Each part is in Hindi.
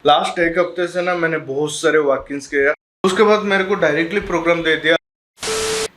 लास्ट एक हफ्ते से ना मैंने बहुत सारे वॉक-इन्स किया। उसके बाद मेरे को डायरेक्टली प्रोग्राम दे दिया।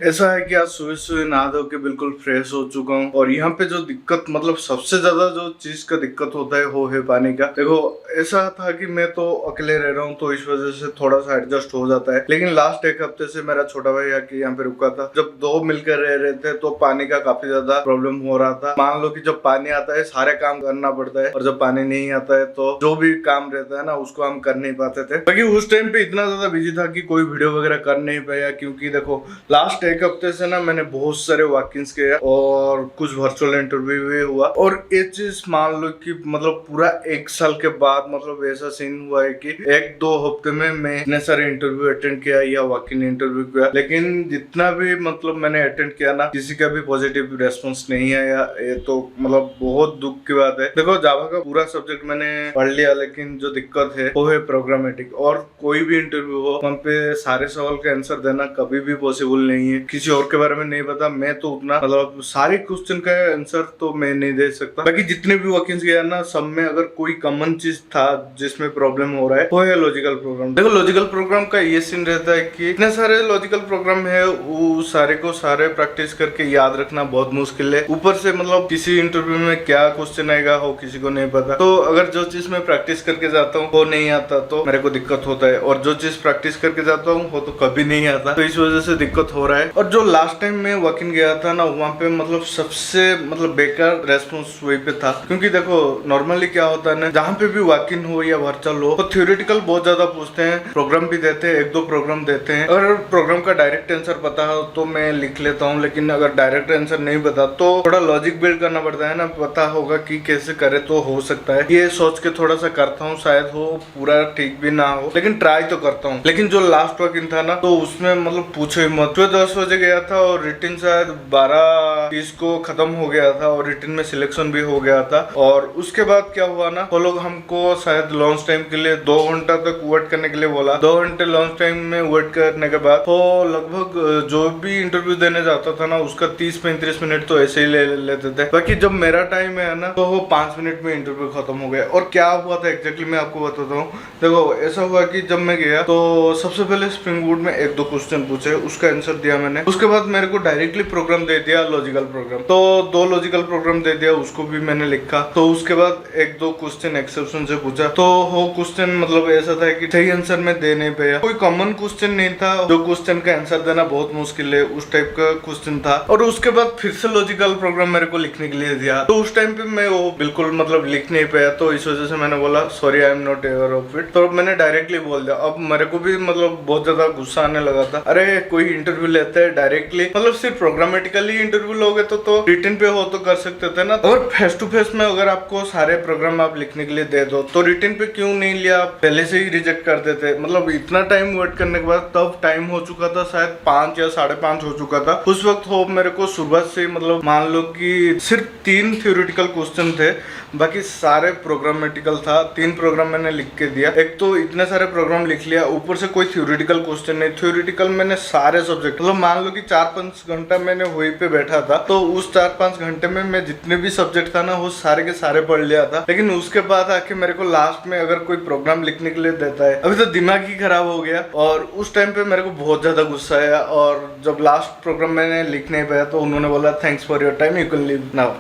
ऐसा है कि आज सुबह सुबह नहा धो के बिल्कुल फ्रेश हो चुका हूँ और यहाँ पे जो दिक्कत मतलब सबसे ज्यादा जो चीज का दिक्कत होता है वो है पानी का। देखो ऐसा था कि मैं तो अकेले रह रहा हूँ तो इस वजह से थोड़ा सा एडजस्ट हो जाता है, लेकिन लास्ट एक हफ्ते से मेरा छोटा भाई आके यहाँ पे रुका था। जब दो मिलकर रह रहे थे तो पानी का काफी ज्यादा प्रॉब्लम हो रहा था। मान लो कि जब पानी आता है सारे काम करना पड़ता है और जब पानी नहीं आता है तो जो भी काम रहता है ना उसको हम कर नहीं पाते थे, क्योंकि उस टाइम पे इतना ज्यादा बिजी था कि कोई वीडियो वगैरह कर नहीं पाया। क्योंकि देखो लास्ट एक हफ्ते से ना मैंने बहुत सारे वॉक-इन्स किया और कुछ वर्चुअल इंटरव्यू भी हुआ और ये चीज मान लो कि मतलब पूरा एक साल के बाद मतलब ऐसा सीन हुआ है कि एक दो हफ्ते में मैं इतने सारे इंटरव्यू अटेंड किया या वॉक-इन इंटरव्यू किया, लेकिन जितना भी मतलब मैंने अटेंड किया ना किसी का भी पॉजिटिव रेस्पॉन्स नहीं आया। ये तो मतलब बहुत दुख की बात है। देखो जावा का पूरा सब्जेक्ट मैंने पढ़ लिया, लेकिन जो दिक्कत है वो है प्रोग्रामेटिक। और कोई भी इंटरव्यू हो वहाँ पे सारे सवाल का आंसर देना कभी भी पॉसिबल नहीं है। किसी और के बारे में नहीं पता, मैं तो उतना मतलब सारे क्वेश्चन का आंसर तो मैं नहीं दे सकता। बाकी जितने भी वॉक-इन्स गया ना सब में अगर कोई कॉमन चीज था जिसमें प्रॉब्लम हो रहा है वो है लॉजिकल प्रोग्राम। देखो लॉजिकल प्रोग्राम का ये सीन रहता है कि इतने सारे लॉजिकल प्रोग्राम है वो सारे को सारे प्रैक्टिस करके याद रखना बहुत मुश्किल है। ऊपर से मतलब किसी इंटरव्यू में क्या क्वेश्चन आएगा वो किसी को नहीं पता। तो अगर जो चीज मैं प्रैक्टिस करके जाता हूँ वो नहीं आता तो मेरे को दिक्कत होता है, और जो चीज प्रैक्टिस करके जाता हूँ वो तो कभी नहीं आता, तो इस वजह से दिक्कत हो रहा है। और जो लास्ट टाइम में वॉक-इन गया था ना वहाँ पे मतलब सबसे मतलब बेकार रेस्पॉन्स वही पे था। क्योंकि देखो नॉर्मली क्या होता है ना जहाँ पे भी वॉक-इन हो या वर्चुअल हो तो थ्योरेटिकल बहुत ज्यादा पूछते हैं, प्रोग्राम भी देते हैं, एक दो प्रोग्राम देते हैं। अगर प्रोग्राम का डायरेक्ट आंसर पता हो तो मैं लिख लेता हूँ, लेकिन अगर डायरेक्ट आंसर नहीं पता तो थोड़ा लॉजिक बिल्ड करना पड़ता है ना, पता होगा कि कैसे करे तो हो सकता है। ये सोच के थोड़ा सा करता हूँ, शायद हो पूरा ठीक भी ना हो लेकिन ट्राई तो करता हूँ। लेकिन जो लास्ट वॉक-इन था ना तो उसमें मतलब पूछो ही मत। सुबह 10 बजे गया था और रिटिन शायद 12:30 को खत्म हो गया था और रिटिन में सिलेक्शन भी हो गया था। और उसके बाद क्या हुआ ना वो लोग हमको शायद लॉन्च टाइम के लिए 2 घंटा तक वेट करने के लिए बोला। 2 घंटे लॉन्च टाइम में वेट करने के बाद तो लगभग जो भी इंटरव्यू देने जाता था ना उसका 30-35 मिनट तो ऐसे ही ले लेते थे। बाकी जब मेरा टाइम है ना तो वो 5 मिनट में इंटरव्यू खत्म हो गया। और क्या हुआ था एग्जैक्टली मैं आपको बताता हूँ। देखो ऐसा हुआ कि जब मैं गया तो सबसे पहले स्प्रिंग बूट में एक दो क्वेश्चन पूछे, उसका आंसर दिया मैंने। उसके बाद मेरे को डायरेक्टली प्रोग्राम दे दिया लॉजिकल प्रोग्राम, तो 2 लॉजिकल प्रोग्राम दे दिया, उसको भी मैंने लिखा। तो उसके बाद एक दो क्वेश्चन एक्सेप्शन से पूछा तो वो क्वेश्चन मतलब ऐसा था कि सही आंसर में दे नहीं पाया। कोई कॉमन क्वेश्चन नहीं था, जो क्वेश्चन का आंसर देना बहुत मुश्किल है उस टाइप का क्वेश्चन था। और उसके बाद फिर से लॉजिकल प्रोग्राम मेरे को लिखने के लिए दिया, तो उस टाइम पे मैं वो बिल्कुल मतलब लिख नहीं पाया। तो इस वजह से मैंने बोला sorry I am not ever of it, तो मैंने डायरेक्टली बोल दिया। अब मेरे को भी मतलब बहुत ज्यादा गुस्सा आने लगा था। अरे कोई इंटरव्यू लेते हैं डायरेक्टली मतलब सिर्फ प्रोग्रामेटिकली इंटरव्यू लोगे तो रिटन पे हो तो कर सकते थे ना। और फेस टू फेस में अगर आपको सारे प्रोग्राम आप लिखने के लिए दे दो तो रिटन पे क्यों नहीं लिया, आप पहले से ही रिजेक्ट कर देते। मतलब इतना टाइम वेट करने के बाद तब टाइम हो चुका था शायद 5 या 5:30 हो चुका था उस वक्त। हो मेरे को सुबह से मतलब मान लो कि सिर्फ 3 थ्योरेटिकल क्वेश्चन थे, बाकी सारे प्रोग्रामेटिकल था। 3 प्रोग्राम मैंने लिख के दिया। एक तो इतने सारे प्रोग्राम लिख लिया, ऊपर से कोई थ्योरेटिकल क्वेश्चन नहीं। थ्योरेटिकल मैंने सारे सब्जेक्ट मतलब मान लो कि 4-5 घंटा मैंने वहीं पे बैठा था, तो उस 4-5 घंटे में मैं जितने भी सब्जेक्ट था ना वो सारे के सारे पढ़ लिया था। लेकिन उसके बाद आके मेरे को लास्ट में अगर कोई प्रोग्राम लिखने के लिए देता है, अभी तो दिमाग ही खराब हो गया। और उस टाइम पे मेरे को बहुत ज्यादा गुस्सा आया। और जब लास्ट प्रोग्राम मैंने लिख नहीं पाया तो उन्होंने बोला thanks for your time, you can leave now.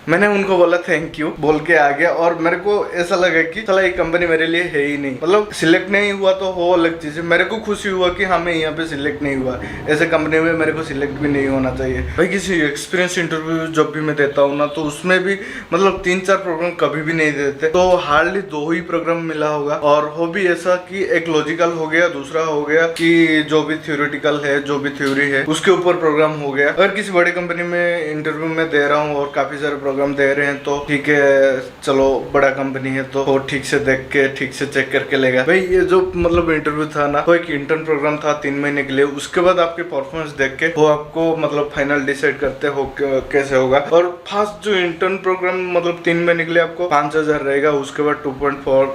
मैंने उनको बोला थैंक यू बोल के आ गया। और मेरे को ऐसा लगा कि चला ये कंपनी मेरे लिए है ही नहीं। मतलब सिलेक्ट नहीं हुआ तो वो अलग चीज है, मेरे को खुशी हुआ कि हाँ मैं यहाँ पे सिलेक्ट नहीं हुआ। ऐसे कंपनी में मेरे को सिलेक्ट भी नहीं होना चाहिए भाई। किसी एक्सपीरियंस इंटरव्यू जब भी मैं देता हूँ ना तो उसमें भी मतलब 3-4 प्रोग्राम कभी भी नहीं देते, तो हार्डली 2 ही प्रोग्राम मिला होगा। और वो भी ऐसा कि एक लॉजिकल हो गया, दूसरा हो गया कि जो भी थ्योरेटिकल है जो भी थ्योरी है उसके ऊपर प्रोग्राम हो गया। अगर किसी बड़ी कंपनी में इंटरव्यू में दे रहा हूँ और काफी सारे प्रोग्राम दे रहे हैं तो ठीक है, चलो बड़ा कंपनी है तो ठीक से देख के ठीक से चेक करके लेगा। भाई ये जो मतलब इंटरव्यू था ना वो एक इंटर्न प्रोग्राम था 3 महीने के लिए। उसके बाद आपके परफॉर्मेंस देख के वो आपको मतलब फाइनल डिसाइड करते हो कैसे होगा। और फर्स्ट जो इंटर्न प्रोग्राम मतलब 3 महीने के लिए आपको 5,000 रहेगा, उसके बाद 2.4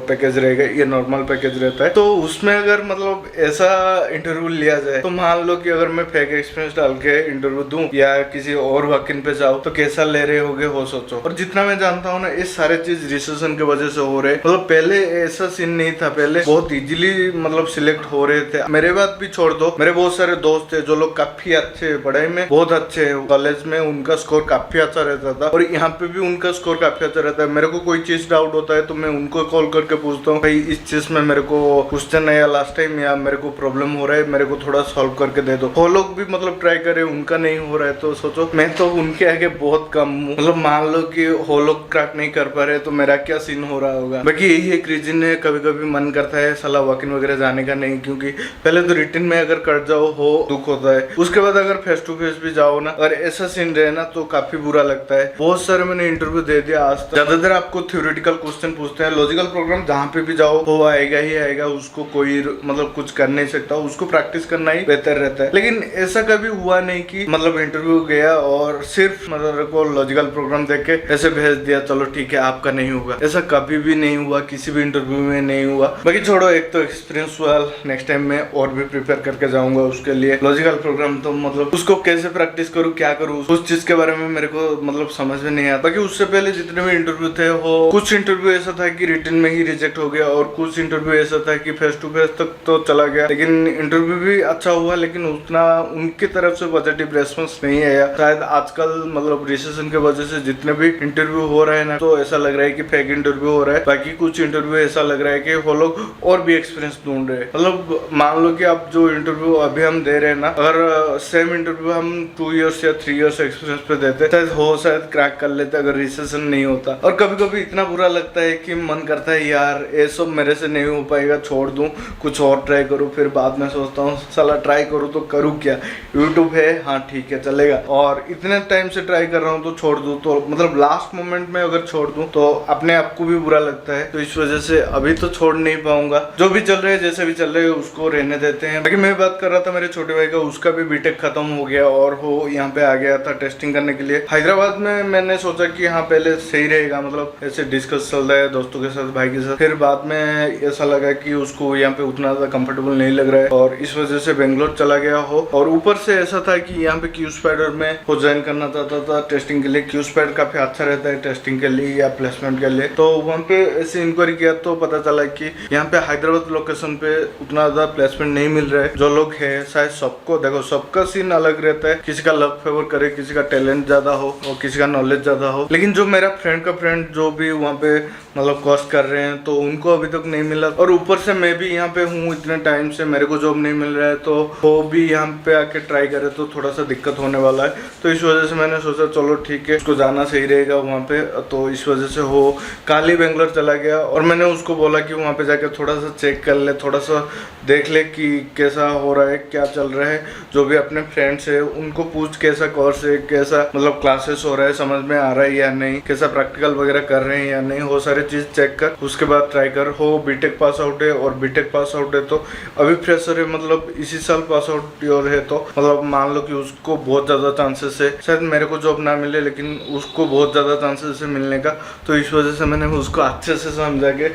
पैकेज रहेगा, ये नॉर्मल पैकेज रहता है। तो उसमें अगर मतलब ऐसा इंटरव्यू लिया जाए तो मान लो कि अगर मैं फेक एक्सपीरियंस डाल के इंटरव्यू दूं या किसी और वॉक-इन पे जाऊं तो कैसा ले रहे हो गए हो सोचो। और जितना मैं जानता हूँ ना, ये सारे चीज रिसेशन की वजह से हो रहे। मतलब पहले ऐसा सीन नहीं था, पहले बहुत इजीली मतलब सिलेक्ट हो रहे थे। मेरे बात भी छोड़ दो, मेरे बहुत सारे दोस्त थे जो लोग काफी अच्छे पढ़ाई में, बहुत अच्छे कॉलेज में, उनका स्कोर काफी अच्छा रहता था और यहाँ पे भी उनका स्कोर काफी अच्छा रहता है। मेरे को कोई चीज डाउट होता है तो मैं उनको कॉल करके पूछता हूँ, भाई इस चीज में मेरे को क्वेश्चन है या लास्ट टाइम या मेरे को प्रॉब्लम हो रहा है, मेरे को थोड़ा सॉल्व करके दे दो। वो लोग भी मतलब ट्राई करे, उनका नहीं हो रहा है तो सोचो मैं तो उनके आगे बहुत कम हूँ। मतलब मान लो कि वो लोग क्रैक नहीं कर पा रहे तो मेरा क्या सीन हो रहा होगा। बाकी यही एक रीजन है, कभी कभी मन करता है साला वॉक-इन वगैरह जाने का नहीं, क्योंकि पहले तो रिटन में अगर कर जाओ हो दुख होता है, उसके बाद अगर फेस टू फेस भी जाओ ना, अगर ऐसा सीन रहे ना तो काफी बुरा लगता है। बहुत सारे मैंने इंटरव्यू दे दिया आज तक। ज्यादातर आपको थ्योरेटिकल क्वेश्चन पूछते हैं, लॉजिकल प्रोग्राम जहाँ पे भी जाओ वो आएगा ही आएगा, उसको कोई मतलब कुछ कर नहीं सकता, उसको प्रैक्टिस करना ही बेहतर रहता है। लेकिन ऐसा कभी हुआ नहीं कि मतलब इंटरव्यू गया और सिर्फ मतलब को लॉजिकल प्रोग्राम देख के ऐसे भेज दिया, चलो ठीक है आपका नहीं होगा। ऐसा कभी भी नहीं हुआ, किसी भी इंटरव्यू में नहीं हुआ। बाकी छोड़ो, एक तो एक्सपीरियंस हुआ, नेक्स्ट टाइम मैं और भी प्रिपेयर करके जाऊंगा उसके लिए। लॉजिकल प्रोग्राम तो मतलब उसको कैसे प्रैक्टिस करूँ, क्या करूँ, उस चीज के बारे में मेरे को मतलब समझ में नहीं आता। बाकी उससे पहले जितने भी इंटरव्यू थे, वो कुछ इंटरव्यू ऐसा था कि रिटन में ही रिजेक्ट हो गया और कुछ इंटरव्यू ऐसा था कि फेस टू फेस तक तो चला गया। लेकिन इंटरव्यू भी अच्छा हुआ, लेकिन उतना उनकी तरफ से पॉजिटिव रेस्पॉन्स नहीं आया। शायद आजकल मतलब रिसेशन के वजह से जितने भी इंटरव्यू हो रहे हैं ना, तो ऐसा लग रहा है कि फेक इंटरव्यू हो रहा है। बाकी कुछ इंटरव्यू ऐसा लग रहा है कि वो लोग और भी एक्सपीरियंस ढूंढ रहे हैं। मतलब मान लो कि आप जो इंटरव्यू अभी हम दे रहे हैं ना, अगर सेम इंटरव्यू हम 2 इयर्स या 3 इयर्स एक्सपीरियंस पे देते शायद क्रैक कर लेते अगर रिसेशन नहीं होता। और कभी कभी इतना बुरा लगता है कि मन करता है यार ये सब मेरे से नहीं हो पाएगा, छोड़ दूं, कुछ और ट्राई करूं। फिर बाद में सोचता हूँ साला ट्राई करूं तो करूं क्या, यूट्यूब है, हाँ ठीक है चलेगा, और इतने टाइम से ट्राई कर रहा हूँ तो छोड़ दूं तो मतलब लास्ट मोमेंट में अगर छोड़ दूं तो अपने आप को भी बुरा लगता है। तो इस वजह से अभी तो छोड़ नहीं पाऊंगा। जो भी चल रहे हैं, जैसे भी चल रहे हैं, उसको रहने देते हैं। लेकिन मैं बात कर रहा था मेरे छोटे भाई का, उसका भी बीटेक खत्म हो गया और वो यहाँ पे आ गया था टेस्टिंग करने के लिए हैदराबाद में। मैंने सोचा कि हाँ पहले सही रहेगा, मतलब ऐसे डिस्कस चल रहा है दोस्तों के साथ, भाई के साथ। फिर बाद में ऐसा लगा कि उसको यहाँ पे उतना ज्यादा कंफर्टेबल नहीं लग रहा है और इस वजह से बेंगलोर चला गया हो। और ऊपर से ऐसा था कि यहाँ पे क्यू स्पाइडर में वो ज्वाइन करना चाहता था टेस्टिंग के लिए। क्यू स्पाइडर काफी अच्छा रहता है टेस्टिंग के लिए या प्लेसमेंट के लिए। तो वहाँ पे ऐसे इंक्वायरी किया तो पता चला कि यहाँ पे हैदराबाद लोकेशन पे उतना ज्यादा प्लेसमेंट नहीं मिल रहा है। जो लोग है शायद सबको, देखो सबका सीन अलग रहता है, किसी का लक फेवर करे, किसी का टैलेंट ज्यादा हो और किसी का नॉलेज ज्यादा हो। लेकिन जो मेरा फ्रेंड का फ्रेंड जो भी वहाँ पे मतलब कोर्स कर रहे हैं तो उनको अभी तक नहीं मिला। और ऊपर से मैं भी यहाँ पे हूँ इतने टाइम से, मेरे को जॉब नहीं मिल रहा है, तो वो भी यहाँ पे आके ट्राई करे तो थोड़ा सा दिक्कत होने वाला है। तो इस वजह से मैंने सोचा चलो ठीक है, उसको जाना सही रहेगा वहाँ पे। तो इस वजह से वो कल ही बेंगलोर चला गया और मैंने उसको बोला कि वहाँ पे जाके थोड़ा सा चेक कर ले, थोड़ा सा देख ले कि कैसा हो रहा है, क्या चल रहा है। जो भी अपने फ्रेंड्स है उनको पूछ कैसा कोर्स है, कैसा मतलब क्लासेस हो रहा है, समझ में आ रहा है या नहीं, कैसा प्रैक्टिकल वगैरह कर रहे हैं या नहीं, वो सारी चीज चेक कर, उसके बाद ट्राई कर। हो बीटेक पास आउट है और बीटेक पास आउट है तो अभी फ्रेशर है, मतलब इसी साल पास आउट और है, तो मतलब मान लो कि उसको बहुत ज्यादा चांसेस है, शायद मेरे को जॉब ना मिले लेकिन उसको बहुत ज्यादा चांसेस है मिलने का। तो इस वजह से मैंने उसको अच्छे से समझा के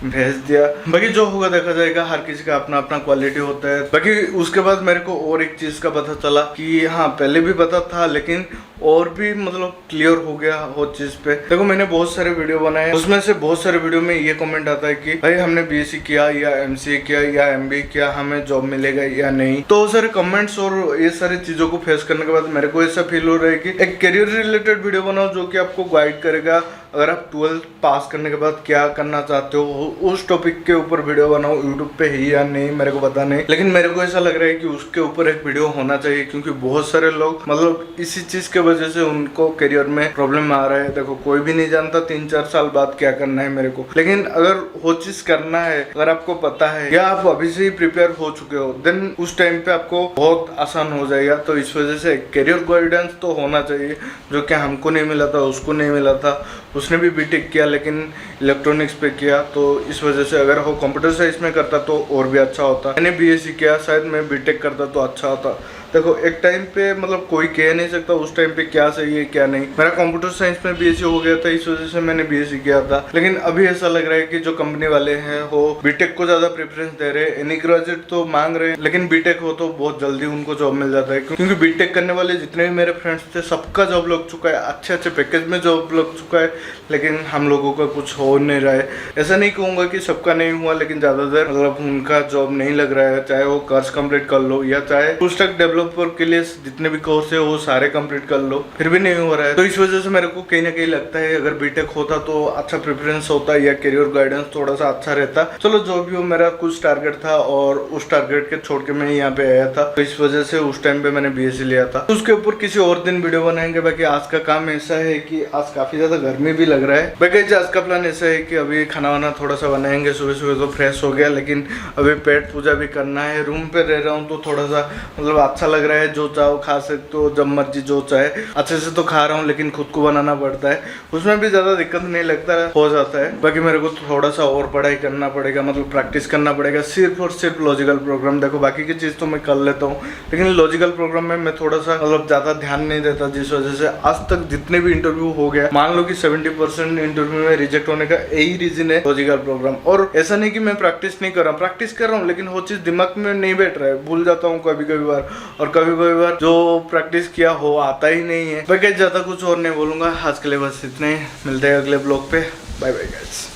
भेज दिया। बाकी जो होगा देखा जाएगा, हर किसी का अपना अपना क्वालिटी होता है। बाकी उसके बाद मेरे को और एक चीज का पता चला कि हाँ पहले भी पता था लेकिन और भी मतलब क्लियर हो गया वो चीज पे। देखो मैंने बहुत सारे वीडियो बनाए, उसमें से बहुत सारे वीडियो में ये कमेंट आता है कि भाई हमने बीएससी किया या एमसीए किया या एमबीए किया, हमें जॉब मिलेगा या नहीं। तो सारे कमेंट्स और ये सारी चीजों को फेस करने के बाद मेरे को ऐसा फील हो रहा है कि एक करियर रिलेटेड वीडियो बनाओ जो कि आपको गाइड करेगा। अगर आप 12th पास करने के बाद क्या करना चाहते हो उस टॉपिक के ऊपर वीडियो बनाओ। यूट्यूब पे है या नहीं मेरे को पता नहीं, लेकिन मेरे को ऐसा लग रहा है कि उसके ऊपर एक वीडियो होना चाहिए, क्योंकि बहुत सारे लोग मतलब इसी चीज के वजह से उनको करियर में प्रॉब्लम आ रहा है। देखो कोई भी नहीं जानता 3-4 साल बाद क्या करना है मेरे को, लेकिन अगर वो चीज करना है, अगर आपको पता है या आप अभी से ही प्रिपेयर हो चुके हो, देन उस टाइम पे आपको बहुत आसान हो जाएगा। तो इस वजह से करियर गाइडेंस तो होना चाहिए, जो कि हमको नहीं मिला था, उसको नहीं मिला था। उसने भी बीटेक किया लेकिन इलेक्ट्रॉनिक्स पे किया, तो इस वजह से अगर वो कंप्यूटर साइंस में करता तो और भी अच्छा होता। मैंने बीएससी किया, शायद मैं बीटेक करता तो अच्छा होता। देखो एक टाइम पे मतलब कोई कह नहीं सकता उस टाइम पे क्या सही है क्या नहीं। मेरा कंप्यूटर साइंस में बीएससी हो गया था, इस वजह से मैंने बीएससी किया था। लेकिन अभी ऐसा लग रहा है कि जो कंपनी वाले हैं वो बीटेक को ज्यादा प्रेफरेंस दे रहे हैं। एनी ग्रेजुएट तो मांग रहे हैं, लेकिन बीटेक हो तो बहुत जल्दी उनको जॉब मिल जाता है, क्योंकि बीटेक करने वाले जितने भी मेरे फ्रेंड्स थे सबका जॉब लग चुका है, अच्छे अच्छे पैकेज में जॉब लग चुका है। लेकिन हम लोगों का कुछ हो नहीं रहा है। ऐसा नहीं कहूंगा कि सबका नहीं हुआ, लेकिन ज्यादातर मतलब उनका जॉब नहीं लग रहा है। चाहे वो कोर्स कंप्लीट कर लो या चाहे फुल स्टैक डेवलपर के लिए जितने भी कोर्स है वो सारे कंप्लीट कर लो, फिर भी नहीं हो रहा है। तो इस वजह से मेरे को कहीं ना कहीं लगता है अगर बीटेक होता तो अच्छा प्रेफरेंस होता या करियर गाइडेंस थोड़ा सा अच्छा रहता। चलो जो भी हो, मेरा कुछ टारगेट था और उस टारगेट के छोड़ के मैं यहाँ पे आया था, तो इस वजह से उस टाइम पे मैंने बीएससी लिया था। तो उसके ऊपर किसी और दिन वीडियो बनाएंगे। बाकी आज का काम ऐसा है कि आज काफी ज्यादा गर्मी भी लग रहा है। बाकी आज का प्लान ऐसा है कि अभी खाना वाना थोड़ा सा बनाएंगे। सुबह सुबह तो फ्रेश हो गया, लेकिन अभी पेट पूजा भी करना है। रूम पे रह रहा हूँ तो थोड़ा सा मतलब अच्छा लग रहा है। जो चाहो खा सकते हो, जब मर्जी जो चाहे। अच्छे से तो खा रहा हूँ, लेकिन खुद को बनाना पड़ता है, उसमें भी ज्यादा दिक्कत नहीं लगता, हो जाता है। बाकी मेरे को थोड़ा सा और पढ़ाई करना पड़ेगा, मतलब प्रैक्टिस करना पड़ेगा सिर्फ और सिर्फ लॉजिकल प्रोग्राम। देखो बाकी की चीज तो मैं कर लेता हूँ, लेकिन लॉजिकल प्रोग्राम में मैं थोड़ा सा मतलब ज्यादा ध्यान नहीं देता, जिस वजह से आज तक जितने भी इंटरव्यू हो गया, मान लो कि 70% इंटरव्यू में रिजेक्ट होने का यही रीजन है, लॉजिकल प्रोग्राम। और ऐसा नहीं कि मैं प्रैक्टिस नहीं कर रहा हूँ, प्रैक्टिस कर रहा हूँ, लेकिन वो चीज दिमाग में नहीं बैठ रहा है, भूल जाता हूँ कभी कभी बार। और कभी कभी बार जो प्रैक्टिस किया हो आता ही नहीं है। बाकी ज्यादा कुछ और नहीं बोलूंगा, आज के लिए बस इतना ही। मिलते हैं अगले ब्लॉग पे। Bye bye guys.